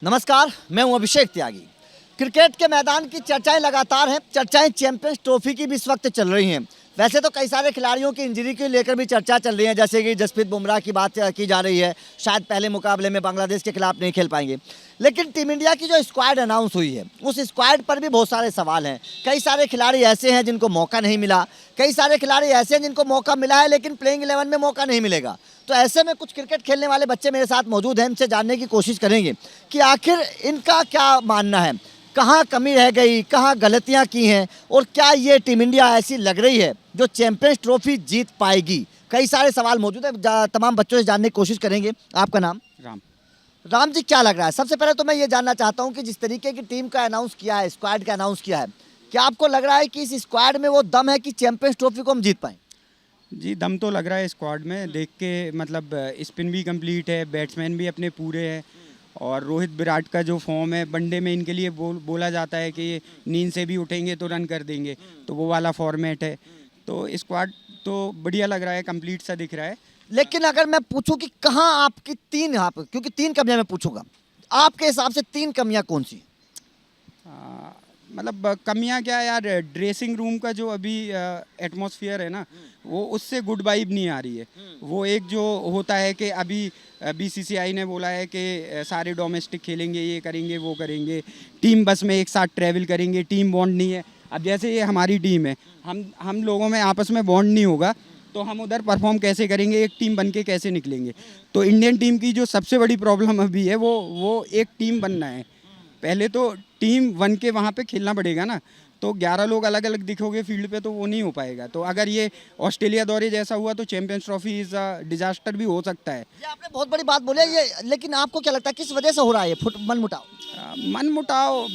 नमस्कार, मैं हूं अभिषेक त्यागी। क्रिकेट के मैदान की चर्चाएं लगातार हैं। चर्चाएं चैंपियंस ट्रॉफी की भी इस वक्त चल रही हैं। वैसे तो कई सारे खिलाड़ियों की इंजरी को लेकर भी चर्चा चल रही है, जैसे कि जसप्रीत बुमराह की बात की जा रही है, शायद पहले मुकाबले में बांग्लादेश के खिलाफ नहीं खेल पाएंगे। लेकिन टीम इंडिया की जो स्क्वाड अनाउंस हुई है, उस स्क्वाड पर भी बहुत सारे सवाल हैं। कई सारे खिलाड़ी ऐसे हैं जिनको मौका नहीं मिला, कई सारे खिलाड़ी ऐसे हैं जिनको मौका मिला है लेकिन प्लेइंग 11 में मौका नहीं मिलेगा। तो ऐसे में कुछ क्रिकेट खेलने वाले बच्चे मेरे साथ मौजूद हैं, इनसे जानने की कोशिश करेंगे कि आखिर इनका क्या मानना है, कहाँ कमी रह गई, कहाँ गलतियाँ की हैं और क्या ये टीम इंडिया ऐसी लग रही है जो चैंपियंस ट्रॉफी जीत पाएगी। कई सारे सवाल मौजूद हैं, तमाम बच्चों से जानने की कोशिश करेंगे। आपका नाम? राम जी, क्या लग रहा है? सबसे पहले तो मैं ये जानना चाहता हूँ कि जिस तरीके की टीम का अनाउंस किया है, स्क्वाड का अनाउंस किया है, क्या आपको लग रहा है कि इस स्क्वाड में वो दम है कि चैंपियंस ट्रॉफी को हम जीत पाएँ? जी, दम तो लग रहा है स्क्वाड में देख के। मतलब स्पिन भी कंप्लीट है, बैट्समैन भी अपने पूरे हैं और रोहित विराट का जो फॉर्म है वनडे में इनके लिए बोला जाता है कि ये नींद से भी उठेंगे तो रन कर देंगे, तो वो वाला फॉर्मेट है। तो स्क्वाड तो बढ़िया लग रहा है, कंप्लीट सा दिख रहा है। लेकिन अगर मैं पूछूं कि कहाँ आपकी तीन, यहाँ पर क्योंकि तीन कमियां मैं पूछूंगा, आपके हिसाब से तीन कमियां कौन सी? मतलब कमियां क्या है यार, ड्रेसिंग रूम का जो अभी एटमॉस्फेयर है ना, वो उससे गुड वाइब नहीं आ रही है। वो एक जो होता है कि अभी बीसीसीआई ने बोला है कि सारे डोमेस्टिक खेलेंगे, ये करेंगे वो करेंगे, टीम बस में एक साथ ट्रैवल करेंगे, टीम बॉन्ड नहीं है। अब जैसे ये हमारी टीम है, हम लोगों में आपस में बॉन्ड नहीं होगा तो हम उधर परफॉर्म कैसे करेंगे, एक टीम बन के कैसे निकलेंगे। तो इंडियन टीम की जो सबसे बड़ी प्रॉब्लम अभी है वो एक टीम बनना है। पहले तो टीम बन के वहाँ पे खेलना पड़ेगा ना, तो 11 लोग अलग अलग दिखोगे फील्ड पे तो वो नहीं हो पाएगा। तो अगर ये ऑस्ट्रेलिया दौरे जैसा हुआ तो चैंपियंस ट्रॉफी इज डिजास्टर भी हो सकता है। ये आपने बहुत बड़ी बात बोली है ये, लेकिन आपको क्या लगता है किस वजह से हो रहा है ये मनमुटाव? मनमुटाव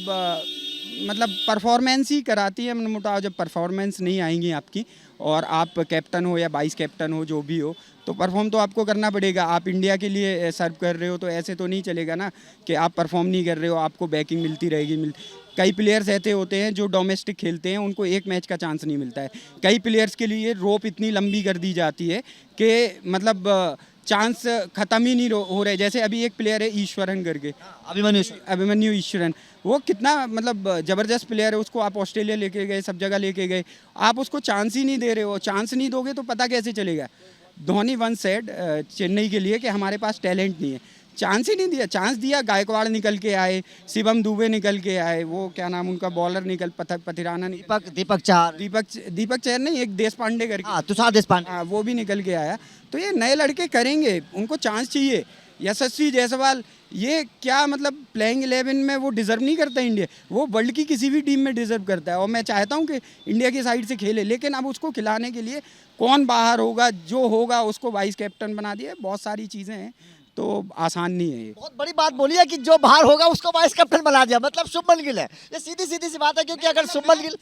मतलब परफॉर्मेंस ही कराती है मनमुटाव। जब परफॉर्मेंस नहीं आएंगी आपकी और आप कैप्टन हो या वाइस कैप्टन हो, जो भी हो, तो परफॉर्म तो आपको करना पड़ेगा। आप इंडिया के लिए सर्व कर रहे हो तो ऐसे तो नहीं चलेगा ना कि आप परफॉर्म नहीं कर रहे हो, आपको बैकिंग मिलती रहेगी। कई प्लेयर्स ऐसे होते हैं जो डोमेस्टिक खेलते हैं, उनको एक मैच का चांस नहीं मिलता है। कई प्लेयर्स के लिए रोप इतनी लंबी कर दी जाती है कि मतलब चांस ख़त्म ही नहीं हो रहे। जैसे अभी एक प्लेयर है ईश्वरन करके, अभिमन्यु ईश्वरन, वो कितना मतलब ज़बरदस्त प्लेयर है। उसको आप ऑस्ट्रेलिया लेके गए, सब जगह लेके गए, आप उसको चांस ही नहीं दे रहे हो। चांस नहीं दोगे तो पता कैसे चलेगा। धोनी वन सेड चेन्नई के लिए कि हमारे पास टैलेंट नहीं है, चांस ही नहीं दिया। चांस दिया, गायकवाड़ निकल के आए, शिवम दुबे निकल के आए, वो क्या नाम उनका बॉलर निकल पथिराना, दीपक चहर नहीं, एक देश पांडे करके, तुषार देशपांडे, हाँ वो भी निकल के आया। तो ये नए लड़के करेंगे, उनको चांस चाहिए। यशस्वी जायसवाल, ये क्या मतलब प्लेइंग 11 में वो डिज़र्व नहीं करता इंडिया, वो वर्ल्ड की किसी भी टीम में डिज़र्व करता है और मैं चाहता हूँ कि इंडिया की साइड से खेले। लेकिन अब उसको खिलाने के लिए कौन बाहर होगा, जो होगा उसको वाइस कैप्टन बना दिया। बहुत सारी चीज़ें हैं, तो आसान नहीं है ये। बहुत बड़ी बात बोली है कि जो बाहर होगा उसको वाइस कैप्टन बना दिया, मतलब शुभमन गिल है। ये सीधी सी बात है, क्योंकि अगर शुभमन गिल,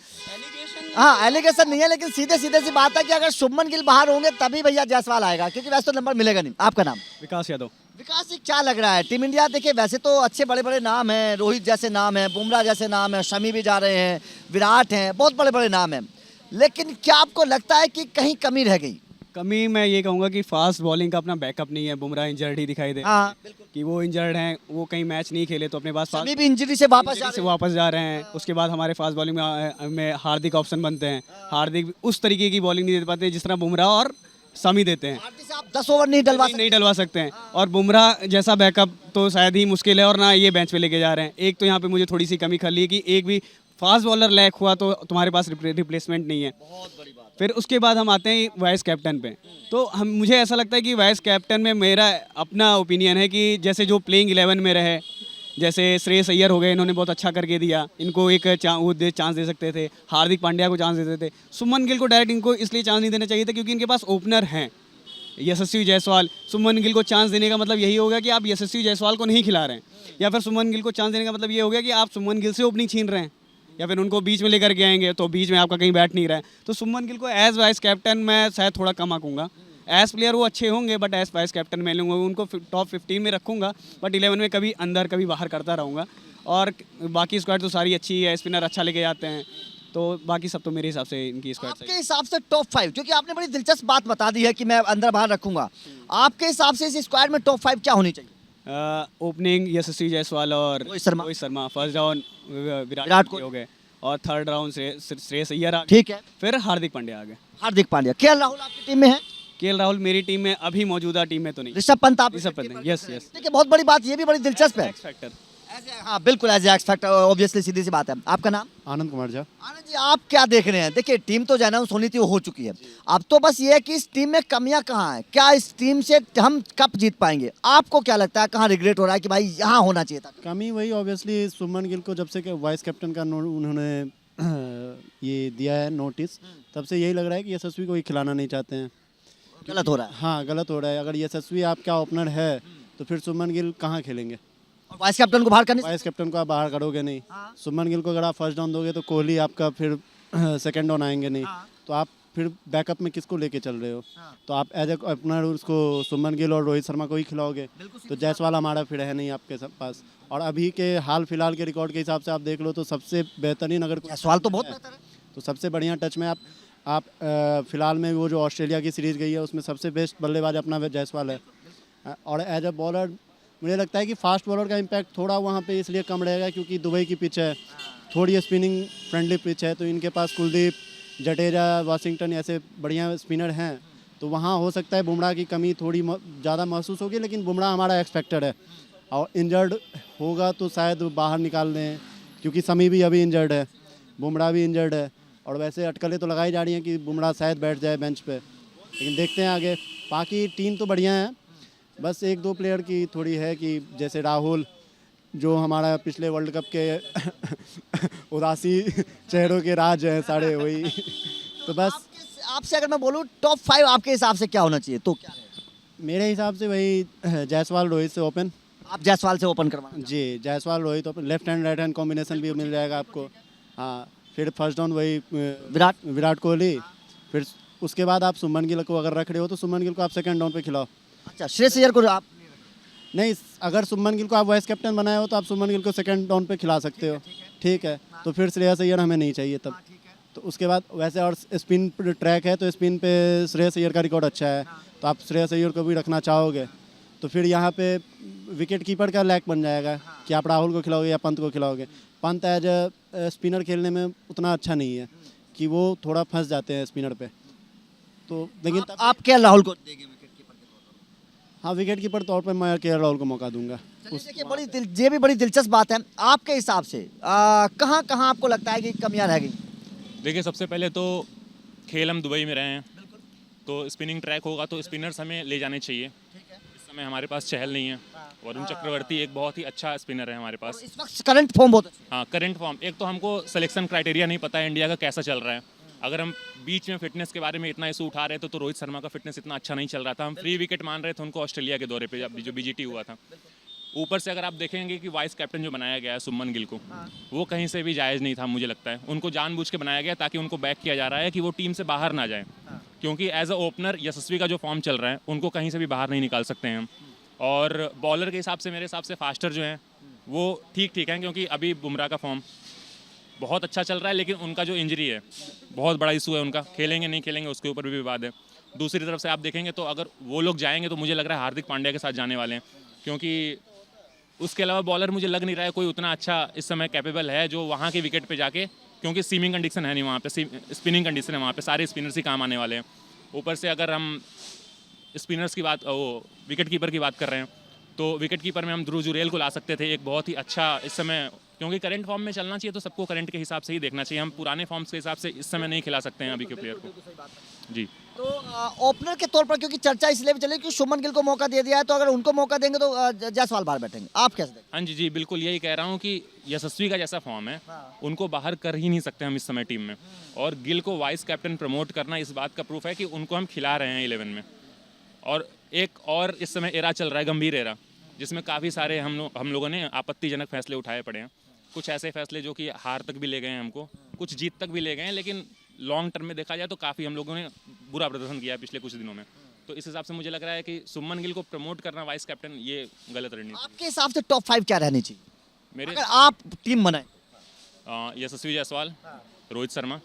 हाँ एलिगेशन नहीं है, लेकिन सीधे सी बात है कि अगर शुभमन गिल बाहर होंगे तभी भैया जायसवाल आएगा, क्योंकि वैसे तो नंबर मिलेगा नहीं। आपका नाम? विकास यादव। विकास जी, क्या लग रहा है टीम इंडिया? देखिए वैसे तो अच्छे बड़े बड़े नाम हैं, रोहित जैसे नाम है, बुमराह जैसे नाम है, शमी भी जा रहे हैं, विराट हैं, बहुत बड़े बड़े नाम हैं, लेकिन क्या आपको लगता है कि कहीं कमी रह गई? कमी मैं ये कहूँगा कि फास्ट बॉलिंग का अपना बैकअप नहीं है। बुमराह इंजर्ड ही दिखाई दे, हाँ कि वो इंजर्ड हैं, वो कहीं मैच नहीं खेले तो अपने पास शमी भी इंजरी से वापस जा रहे हैं। उसके बाद हमारे फास्ट बॉलिंग में हार्दिक ऑप्शन बनते हैं। हार्दिक उस तरीके की बॉलिंग नहीं दे पाते जिस तरह बुमराह और शमी देते हैं। आप 10 ओवर नहीं डलवा सकते हैं, और बुमराह जैसा बैकअप तो शायद ही मुश्किल है, और ना ये बेंच पे लेके जा रहे हैं। एक तो यहाँ पे मुझे थोड़ी सी कमी खली है कि एक भी फास्ट बॉलर लैक हुआ तो तुम्हारे पास रिप्लेसमेंट नहीं है। बहुत बड़ी बात। फिर उसके बाद हम आते हैं वाइस कैप्टन पे। तो मुझे ऐसा लगता है कि वाइस कैप्टन में मेरा अपना ओपिनियन है कि जैसे जो प्लेइंग 11 में रहे, जैसे श्रेयस अय्यर हो गए, इन्होंने बहुत अच्छा करके दिया, इनको एक चांस दे सकते थे। हार्दिक पांड्या को चांस देते थे। शुभमन गिल को डायरेक्ट इनको इसलिए चांस नहीं देना चाहिए था क्योंकि इनके पास ओपनर हैं यशस्वी जायसवाल। शुभमन गिल को चांस देने का मतलब यही होगा कि आप यशस्वी जायसवाल को नहीं खिला रहे हैं, या फिर शुभमन गिल को चांस देने का मतलब ये हो गया कि आप शुभमन गिल से ओपनिंग छीन रहे हैं, या फिर उनको बीच में लेकर के आएंगे तो बीच में आपका कहीं बैठ नहीं रहा है। तो शुभमन गिल को एज वाइस कैप्टन मैं शायद थोड़ा कम आंकूंगा। एज प्लेयर वो अच्छे होंगे, बट एज वाइस कैप्टन मैं लूँगा, उनको टॉप 15 में रखूँगा, बट 11 में कभी अंदर कभी बाहर करता रहूँगा। और बाकी स्क्वाड तो सारी अच्छी है, स्पिनर अच्छा लेके जाते हैं, तो बाकी सब तो मेरे हिसाब से इनकी स्क्वाड आपके हिसाब से टॉप 5, क्योंकि आपने बड़ी दिलचस्प बात बता दी है कि मैं अंदर बाहर रखूंगा, आपके हिसाब से इस स्क्वाड में टॉप 5 क्या होनी चाहिए? ओपनिंग यशस्वी जायसवाल और रोहित शर्मा। फर्स्ट डाउन विराट विराट कोहली कोहली हो गए और थर्ड राउंड श्रेयस अय्यर आ गए, ठीक है। फिर हार्दिक पांड्या आ गए। हार्दिक पांड्या, केएल राहुल आपकी टीम में है? केएल राहुल मेरी टीम में अभी मौजूदा टीम में तो नहीं। ऋषभ पंत आप ऋषभ पंत नहीं, यस यस। देखिए बहुत बड़ी बात, ये भी बड़ी दिलचस्प है। X factor. हाँ बिल्कुल, एज एक्स फैक्टर, ऑब्वियसली सीधी सी बात है। आपका नाम? आनंद कुमार झा। आनंद जी, आप क्या देख रहे हैं? देखिए टीम तो जो अनाउंस होनी थी वो हो चुकी है, अब तो बस ये है कि इस टीम में कमियां कहाँ हैं, क्या इस टीम से हम कप जीत पाएंगे? आपको क्या लगता है, कहाँ रिग्रेट हो रहा है कि भाई यहाँ होना चाहिए था? कमी वही ऑब्वियसली शुभमन गिल को जब से वाइस कैप्टन का उन्होंने ये दिया है नोटिस, तब से यही लग रहा है कि यशस्वी को ही खिलाना नहीं चाहते हैं। गलत हो रहा है। हाँ गलत हो रहा है। अगर यशस्वी आपका ओपनर है तो फिर शुभमन गिल कहाँ खेलेंगे? और वाइस कैप्टन को बाहर करने वाइस कैप्टन को आप बाहर करोगे नहीं। हाँ। शुभमन गिल को अगर आप फर्स्ट डाउन दोगे तो कोहली आपका फिर सेकंड डाउन आएंगे नहीं। हाँ। तो आप फिर बैकअप में किसको लेके चल रहे हो? हाँ। तो आप एज ए ओपनर उसको शुभमन गिल और रोहित शर्मा को ही खिलाओगे, तो जायसवाल हमारा फिर है नहीं आपके पास। और अभी के हाल फिलहाल के रिकॉर्ड के हिसाब से आप देख लो तो सबसे बेहतरीन अगर सवाल तो बहुत बेहतर है। तो सबसे बढ़िया टच में आप फिलहाल में वो जो ऑस्ट्रेलिया की सीरीज़ गई है उसमें सबसे बेस्ट बल्लेबाज अपना जायसवाल है। और एज अ बॉलर मुझे लगता है कि फास्ट बॉलर का इम्पैक्ट थोड़ा वहाँ पे इसलिए कम रहेगा क्योंकि दुबई की पिच है, थोड़ी स्पिनिंग फ्रेंडली पिच है, तो इनके पास कुलदीप, जडेजा, वाशिंगटन ऐसे बढ़िया स्पिनर हैं, तो वहाँ हो सकता है बुमराह की कमी थोड़ी ज़्यादा महसूस होगी। लेकिन बुमराह हमारा एक्सपेक्टेड है और इंजर्ड होगा तो शायद बाहर निकाल दें, क्योंकि समी भी अभी इंजर्ड है, बुमराह भी इंजर्ड है, और वैसे अटकलें तो लगाई जा रही हैं कि बुमराह शायद बैठ जाए बेंच पे, लेकिन देखते हैं आगे। बाकी टीम तो बढ़िया है, बस एक दो प्लेयर की थोड़ी है कि जैसे राहुल जो हमारा पिछले वर्ल्ड कप के उदासी चेहरों के राज हैं सारे वही तो बस। आपसे अगर मैं बोलूँ टॉप 5 आपके हिसाब से क्या होना चाहिए तो क्या रहेगा? मेरे हिसाब से वही जायसवाल रोहित से ओपन। आप जायसवाल से ओपन करवाना? जी Jaiswal Rohit open, left hand right hand combination भी मिल जाएगा आपको। हाँ फिर फर्स्ट डाउन वही विराट कोहली, फिर उसके बाद आप शुभमन गिल को अगर रख रहे हो तो शुभमन गिल को आप सेकंड डाउन पे खिलाओ। अच्छा, श्रेयस अय्यर को आप नहीं, अगर शुभमन गिल को आप वाइस कैप्टन बनाए हो तो आप शुभमन गिल को सेकंड डाउन पे खिला सकते हो, ठीक है। तो फिर श्रेयस अय्यर हमें नहीं चाहिए तब। तो उसके बाद वैसे और स्पिन ट्रैक है तो स्पिन पे श्रेयस अय्यर का रिकॉर्ड अच्छा है, तो आप श्रेयस अय्यर को भी रखना चाहोगे तो फिर यहाँ पे विकेट कीपर का लैक बन जाएगा कि आप राहुल को खिलाओगे या पंत को खिलाओगे। पंत एज ए स्पिनर खेलने में उतना अच्छा नहीं है कि वो थोड़ा फंस जाते हैं स्पिनर पे, तो लेकिन आप क्या राहुल को देंगे विकेट कीपर के तौर पर? हाँ विकेट कीपर तौर पे मैं केएल राहुल को मौका दूंगा। देखिए ये भी बड़ी दिलचस्प बात है। आपके हिसाब से कहाँ कहाँ आपको लगता है कि कमियां रह गई? देखिए सबसे पहले तो खेल हम दुबई में रहे हैं, तो स्पिनिंग ट्रैक होगा तो स्पिनर्स हमें ले जाने चाहिए। इस समय हमारे पास चहल नहीं है, वरुण चक्रवर्ती एक बहुत ही अच्छा स्पिनर है हमारे पास। इस वक्त करंट फॉर्म बहुत अच्छा है। हाँ करंट फॉर्म, एक तो हमको सिलेक्शन क्राइटेरिया नहीं पता है इंडिया का कैसा चल रहा है। अगर हम बीच में फिटनेस के बारे में इतना इशू उठा रहे थे तो रोहित शर्मा का फिटनेस इतना अच्छा नहीं चल रहा था, हम फ्री विकेट मान रहे थे उनको ऑस्ट्रेलिया के दौरे पे जो बीजीटी हुआ था। ऊपर से अगर आप देखेंगे कि वाइस कैप्टन जो बनाया गया है शुभमन गिल को, वो कहीं से भी जायज़ नहीं था मुझे लगता है। उनको जानबूझ के बनाया गया ताकि उनको बैक किया जा रहा है कि वो टीम से बाहर ना जाए, क्योंकि एज अ ओपनर यशस्वी का जो फॉर्म चल रहा है उनको कहीं से भी बाहर नहीं निकाल सकते हैं हम। और बॉलर के हिसाब से मेरे हिसाब से फास्टर जो हैं वो ठीक हैं, क्योंकि अभी बुमराह का फॉर्म बहुत अच्छा चल रहा है, लेकिन उनका जो इंजरी है बहुत बड़ा इशू है उनका, खेलेंगे नहीं खेलेंगे उसके ऊपर भी विवाद है। दूसरी तरफ से आप देखेंगे तो अगर वो लोग जाएंगे तो मुझे लग रहा है हार्दिक पांड्या के साथ जाने वाले हैं, क्योंकि उसके अलावा बॉलर मुझे लग नहीं रहा है कोई उतना अच्छा इस समय कैपेबल है जो वहाँ के विकेट पे जाके, क्योंकि सीमिंग कंडीशन है नहीं वहाँ पे, स्पिनिंग कंडीशन है वहाँ पे, सारे स्पिनर्स ही काम आने वाले हैं। ऊपर से अगर हम स्पिनर्स की बात, वो विकेट कीपर की बात कर रहे हैं तो विकेट कीपर में हम ध्रुव जुरेल को ला सकते थे, एक बहुत ही अच्छा इस समय, क्योंकि करंट फॉर्म में चलना चाहिए तो सबको करंट के हिसाब से ही देखना चाहिए। हम पुराने फॉर्म्स के हिसाब से इस समय नहीं खिला सकते हैं अभी के प्लेयर को। जी तो ओपनर के तौर पर क्योंकि चर्चा इसलिए भी चली कि शुभमन गिल को मौका दे दिया है, तो अगर उनको मौका देंगे तो जायसवाल बाहर बैठेंगे, आप कैसे देखें? हाँ जी बिल्कुल यही कह रहा हूँ कि यशस्वी का जैसा फॉर्म है उनको बाहर कर ही नहीं सकते हम इस समय टीम में, और गिल को वाइस कैप्टन प्रमोट करना इस बात का प्रूफ है कि उनको हम खिला रहे हैं 11 में। और एक और इस समय एरा चल रहा है, गंभीर एरा, जिसमें काफ़ी सारे हम लोगों ने आपत्तिजनक फैसले उठाए पड़े हैं। कुछ ऐसे फैसले जो कि हार तक भी ले गए हैं हमको, कुछ जीत तक भी ले गए हैं, लेकिन लॉन्ग टर्म में देखा जाए तो काफ़ी हम लोगों ने बुरा प्रदर्शन किया है पिछले कुछ दिनों में। तो इस हिसाब से मुझे लग रहा है कि शुभमन गिल को प्रमोट करना वाइस कैप्टन ये गलत रणनीति। आपके हिसाब से टॉप 5 क्या रहनी चाहिए मेरे अगर आप टीम बनाए? यशस्वी जायसवाल, रोहित शर्मा,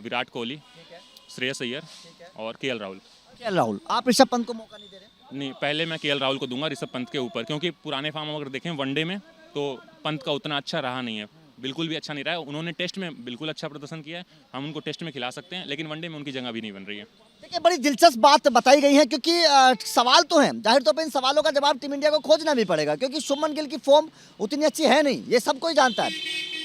विराट कोहली, श्रेयस अय्यर और केएल राहुल। केएल राहुल, आप ऋषभ पंत को मौका नहीं दे रहे? नहीं, पहले मैं केएल राहुल को दूंगा ऋषभ पंत के ऊपर, क्योंकि पुराने फॉर्म अगर देखें वनडे में तो पंत का उतना अच्छा रहा नहीं है, बिल्कुल भी अच्छा नहीं रहा है। उन्होंने टेस्ट में बिल्कुल अच्छा प्रदर्शन किया है, हम उनको टेस्ट में खिला सकते हैं, लेकिन वनडे में उनकी जगह भी नहीं बन रही है। देखिए, बड़ी दिलचस्प बात बताई गई है, क्योंकि सवाल तो हैं, जाहिर तौर पर इन सवालों का जवाब टीम इंडिया को खोजना भी पड़ेगा, क्योंकि शुभमन गिल की फॉर्म उतनी अच्छी है नहीं, ये सब कोई जानता है।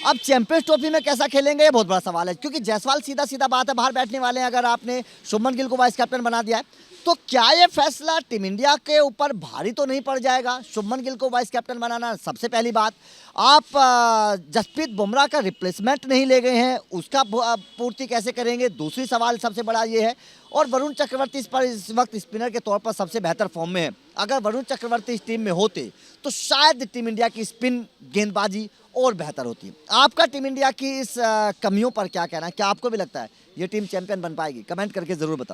अब चैंपियंस ट्रॉफी में कैसा खेलेंगे ये बहुत बड़ा सवाल है, क्योंकि जायसवाल सीधा सीधा बात है बाहर बैठने वाले हैं। अगर आपने शुभमन गिल को वाइस कैप्टन बना दिया है, तो क्या ये फैसला टीम इंडिया के ऊपर भारी तो नहीं पड़ जाएगा? शुभमन गिल को वाइस कैप्टन बनाना, सबसे पहली बात। आप जसप्रीत बुमराह का रिप्लेसमेंट नहीं ले गए हैं, उसका पूर्ति कैसे करेंगे? दूसरी सवाल सबसे बड़ा ये है। और वरुण चक्रवर्ती इस वक्त स्पिनर के तौर पर सबसे बेहतर फॉर्म में है। अगर वरुण चक्रवर्ती इस टीम में होते तो शायद टीम इंडिया की स्पिन गेंदबाजी और बेहतर होती। आपका टीम इंडिया की इस कमियों पर क्या कहना है? क्या आपको भी लगता है ये टीम चैंपियन बन पाएगी? कमेंट करके ज़रूर बताना।